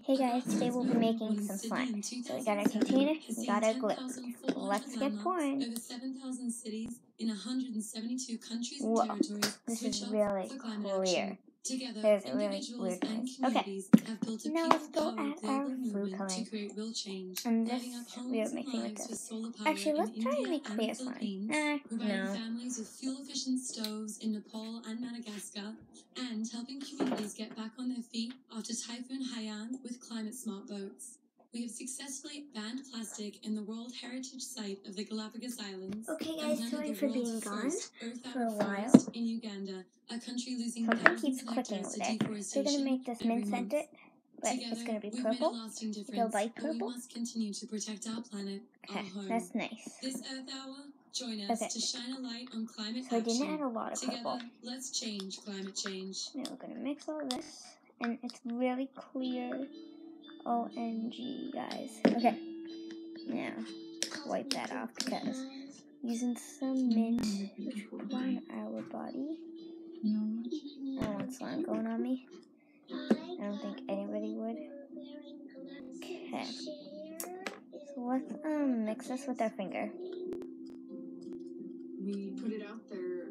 Hey guys, today we'll be making some slime. So we got our container, we got our glue. Let's get pouring. Over 7,000 cities in 172 countries and Whoa, territories. this is really clear. Together, There's a really weird noise. Okay, now let's go at our food coloring. And this we are mixing with this. Actually, let's try and make clear slime. No. Families with fuel-efficient stoves in Nepal and Madagascar, and helping communities get back on their feet after Typhoon Haiyan with climate-smart boats. We have successfully banned plastic in the World Heritage Site of the Galapagos Islands. Okay guys, sorry for being gone for a while. In Uganda, a country losing something keeps clicking over there. So we're going to make this mint scented, but it's going to be purple. Go light purple. We must continue to protect our planet, okay, our home. That's nice. This Earth Hour, join us to shine a light on climate so action. I didn't add a lot of purple. Together, let's change climate change. Now we're going to mix all this, and it's really clear. OMG, guys. Okay, now wipe that off because using some mint, which will put on our body. I don't want slime going on me. I don't think anybody would. Okay, so let's mix this with our finger. We put it out there,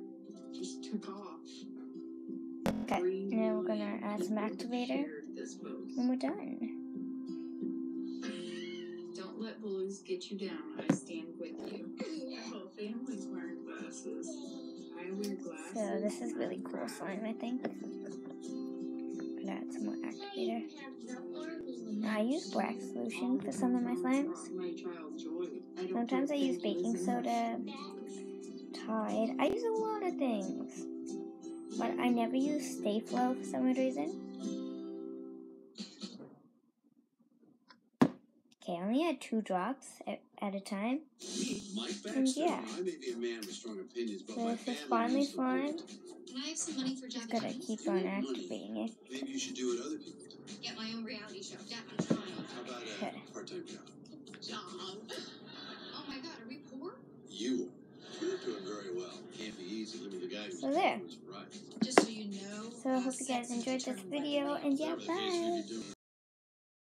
just took off. Okay, now we're gonna add some activator, and we're done. Don't let bullies get you down. I stand with you. Whole family's wearing glasses. I wear glasses. So this is really cool slime, I think. Gonna add some more activator. Now, I use black solution for some of my slimes. Sometimes I use baking soda, Tide. I use a lot of things, but I never use Stay Flow for some weird reason. Okay, I only had 2 drops at a time. And yeah. So this is finally slime. I have some money for Just gotta keep on activating it. Maybe you should do what other people do. Get my own reality show. Yeah, I'm trying. How about a part-time job? Job? Oh my God, are we poor? You are. You're doing very well. Can't be easy living with a guy who's there. right. Just so you know. So I hope you guys enjoyed this video, and yeah, bye.